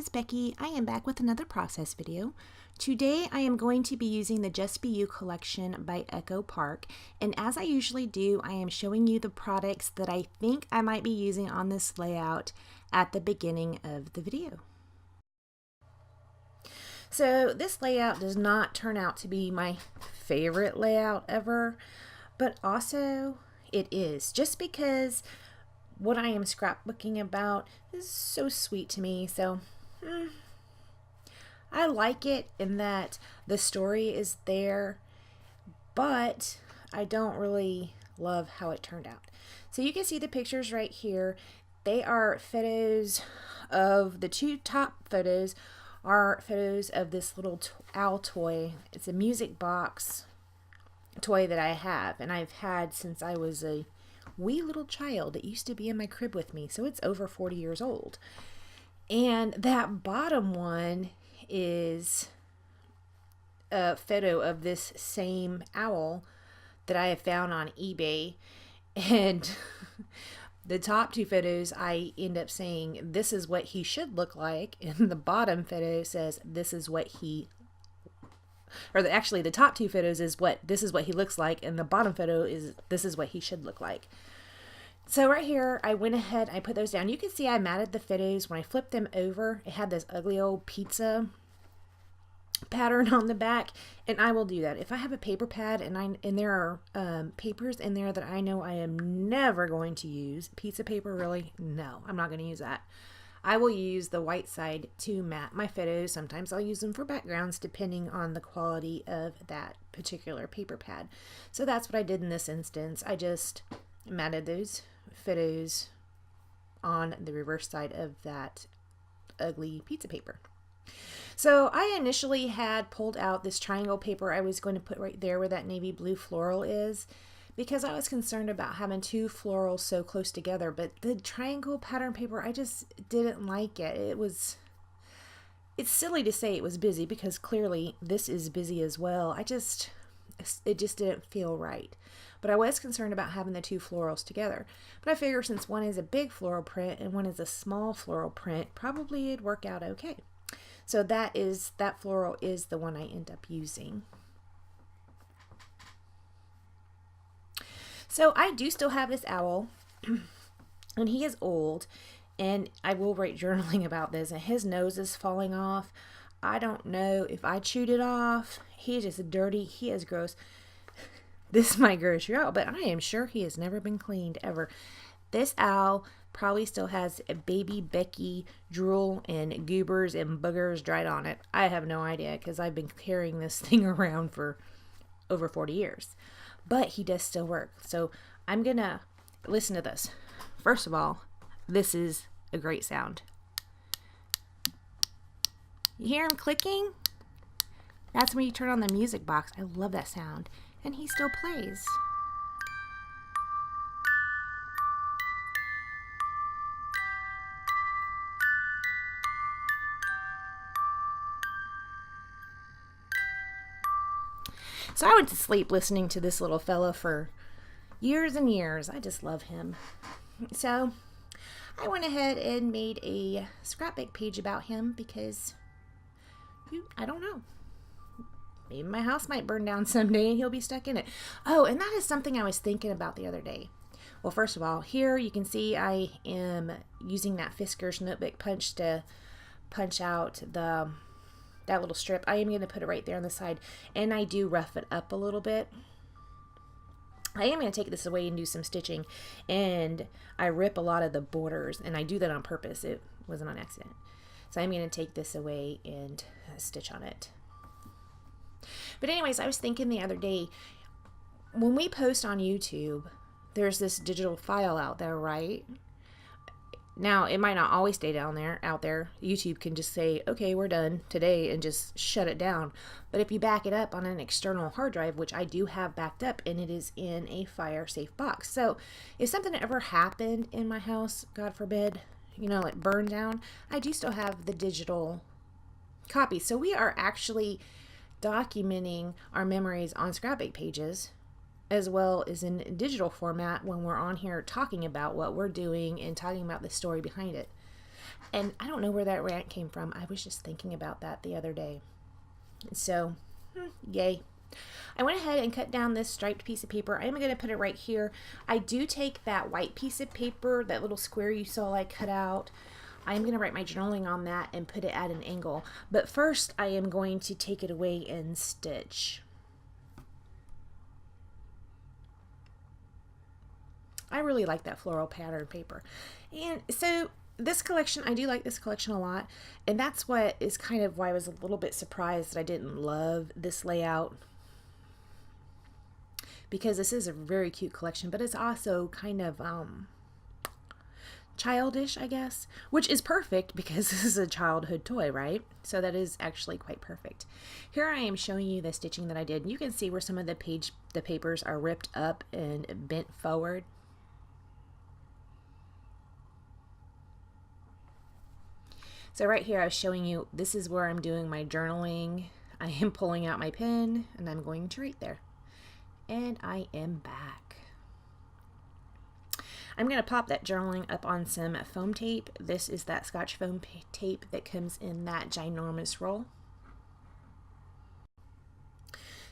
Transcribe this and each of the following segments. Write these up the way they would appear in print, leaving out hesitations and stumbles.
is Becky. I am back with another process video. Today I am going to be using the Just Be You collection by Echo Park, and as I usually do, I am showing you the products that I think I might be using on this layout at the beginning of the video. So this layout does not turn out to be my favorite layout ever, but also it is, just because what I am scrapbooking about is so sweet to me. So I like it in that the story is there, but I don't really love how it turned out. So you can see the pictures right here. They are photos of the two top photos are photos of this little owl toy. It's a music box toy that I have, and I've had since I was a wee little child. It used to be in my crib with me, so it's over 40 years old. And that bottom one is a photo of this same owl that I have found on eBay. And the top two photos, I end up saying, this is what he should look like. And the bottom photo says, this is what he, actually the top two photos is this is what he looks like. And the bottom photo is, this is what he should look like. So right here, I went ahead, I put those down. You can see I matted the photos. When I flipped them over, it had this ugly old pizza pattern on the back, and I will do that. If I have a paper pad and there are papers in there that I know I am never going to use, pizza paper, really? No, I'm not going to use that. I will use the white side to mat my photos. Sometimes I'll use them for backgrounds depending on the quality of that particular paper pad. So that's what I did in this instance. I just matted those photos on the reverse side of that ugly pizza paper. So I initially had pulled out this triangle paper I was going to put right there where that navy blue floral is, because I was concerned about having two florals so close together. But the triangle pattern paper, I just didn't like it. It's silly to say it was busy, because clearly this is busy as well. It just didn't feel right. But I was concerned about having the two florals together. But I figure since one is a big floral print and one is a small floral print, probably it'd work out okay. So that floral is the one I end up using. So I do still have this owl, and he is old, and I will write journaling about this, and his nose is falling off. I don't know if I chewed it off. He's just dirty. He is gross. This might gross you out, but I am sure he has never been cleaned ever. This owl probably still has a baby Becky drool and goobers and boogers dried on it. I have no idea, because I've been carrying this thing around for over 40 years. But he does still work. So I'm going to listen to this. First of all, this is a great sound. You hear him clicking? That's when you turn on the music box. I love that sound. And he still plays. So I went to sleep listening to this little fella for years and years. I just love him. So I went ahead and made a scrapbook page about him, because I don't know. Maybe my house might burn down someday and he'll be stuck in it. Oh, and that is something I was thinking about the other day. Well, first of all, here you can see I am using that Fisker's notebook punch to punch out that little strip. I am going to put it right there on the side, and I do rough it up a little bit. I am going to take this away and do some stitching, and I rip a lot of the borders, and I do that on purpose. It wasn't on accident. So I'm going to take this away and stitch on it. But anyways, I was thinking the other day, when we post on YouTube, there's this digital file out there, right? Now, it might not always stay out there. YouTube can just say, okay, we're done today, and just shut it down. But if you back it up on an external hard drive, which I do have backed up, and it is in a fire-safe box. So if something ever happened in my house, God forbid, like burned down, I do still have the digital copy. So we are actually documenting our memories on scrapbook pages, as well as in digital format when we're on here talking about what we're doing and talking about the story behind it. And I don't know where that rant came from. I was just thinking about that the other day. So, yay. I went ahead and cut down this striped piece of paper. I'm going to put it right here. I do take that white piece of paper, that little square you saw I cut out. I'm going to write my journaling on that and put it at an angle. But first, I am going to take it away and stitch. I really like that floral pattern paper. And so this collection, I do like this collection a lot. And that's what is kind of why I was a little bit surprised that I didn't love this layout. Because this is a very cute collection, but it's also kind of childish, I guess, which is perfect because this is a childhood toy, right? So that is actually quite perfect. Here I am showing you the stitching that I did. You can see where some of the papers are ripped up and bent forward. So right here I was showing you, this is where I'm doing my journaling. I am pulling out my pen and I'm going to write there. And I am back. I'm going to pop that journaling up on some foam tape. This is that Scotch foam tape that comes in that ginormous roll.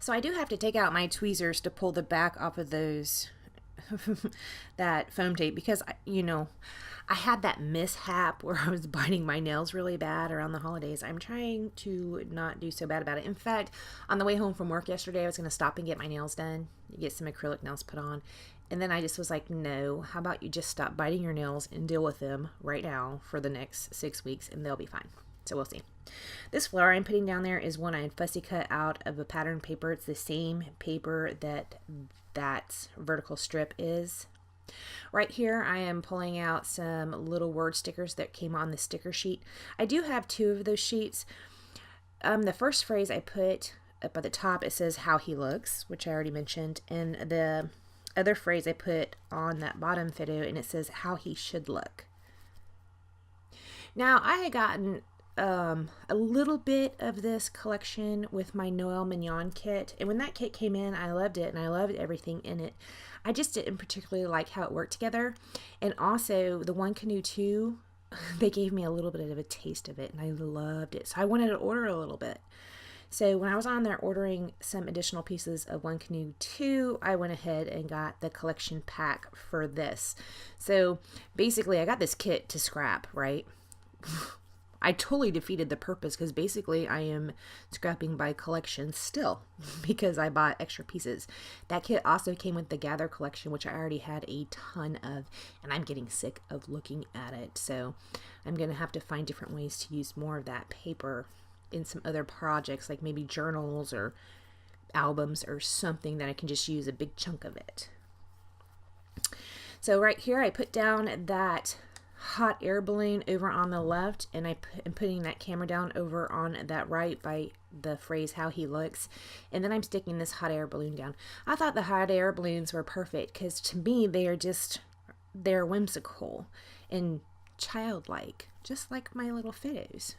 So I do have to take out my tweezers to pull the back off of those that foam tape because, you know, I had that mishap where I was biting my nails really bad around the holidays. I'm trying to not do so bad about it. In fact, on the way home from work yesterday, I was going to stop and get my nails done, get some acrylic nails put on. And then I just was like, no, how about you just stop biting your nails and deal with them right now for the next 6 weeks and they'll be fine. So we'll see. This flower I'm putting down there is one I fussy cut out of a pattern paper. It's the same paper that vertical strip is. Right here I am pulling out some little word stickers that came on the sticker sheet. I do have 2 of those sheets. The first phrase I put up at the top, it says how he looks, which I already mentioned, and the other phrase I put on that bottom photo and it says how he should look. Now I had gotten a little bit of this collection with my Noel Mignon kit, and when that kit came in I loved it and I loved everything in it. I just didn't particularly like how it worked together, and also the One Canoe 2, they gave me a little bit of a taste of it and I loved it, so I wanted to order a little bit. So when I was on there ordering some additional pieces of One Canoe 2, I went ahead and got the collection pack for this. So basically I got this kit to scrap, right? I totally defeated the purpose because basically I am scrapping by collection still because I bought extra pieces. That kit also came with the Gather collection, which I already had a ton of, and I'm getting sick of looking at it. So I'm going to have to find different ways to use more of that paper in some other projects, like maybe journals or albums or something that I can just use a big chunk of it. So right here I put down that hot air balloon over on the left, and I'm putting that camera down over on that right by the phrase how he looks, and then I'm sticking this hot air balloon down. I thought the hot air balloons were perfect because to me they're whimsical and childlike, just like my little photos.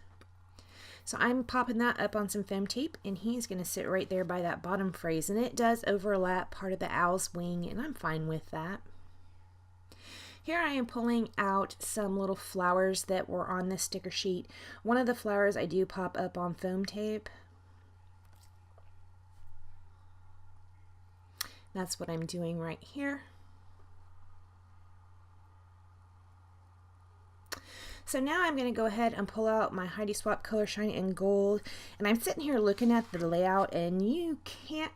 So I'm popping that up on some foam tape, and he's going to sit right there by that bottom phrase, and it does overlap part of the owl's wing, and I'm fine with that. Here I am pulling out some little flowers that were on this sticker sheet. One of the flowers I do pop up on foam tape. That's what I'm doing right here. So now I'm going to go ahead and pull out my Heidi Swapp Color Shine in Gold, and I'm sitting here looking at the layout and you can't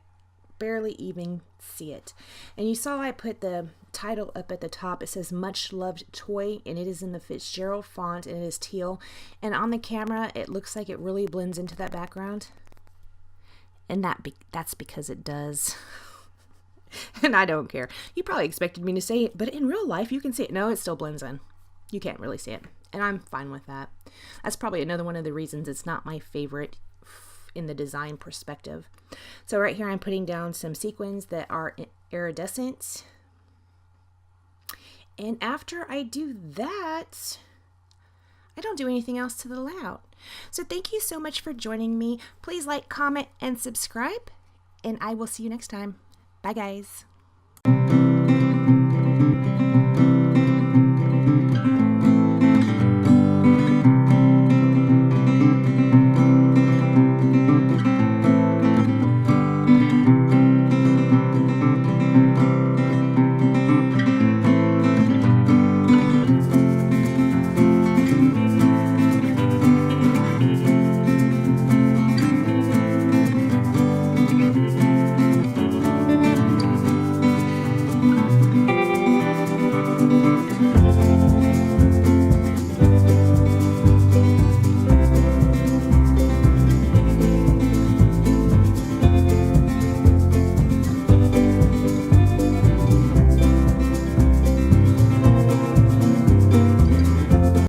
barely even see it. And you saw I put the title up at the top. It says Much Loved Toy, and it is in the Fitzgerald font, and it is teal, and on the camera it looks like it really blends into that background, and that's because it does. And I don't care. You probably expected me to say it, but in real life you can see it. No, it still blends in. You can't really see it, and I'm fine with that. That's probably another one of the reasons it's not my favorite in the design perspective. So right here I'm putting down some sequins that are iridescent, and after I do that, I don't do anything else to the layout. So thank you so much for joining me. Please like, comment, and subscribe, and I will see you next time. Bye guys.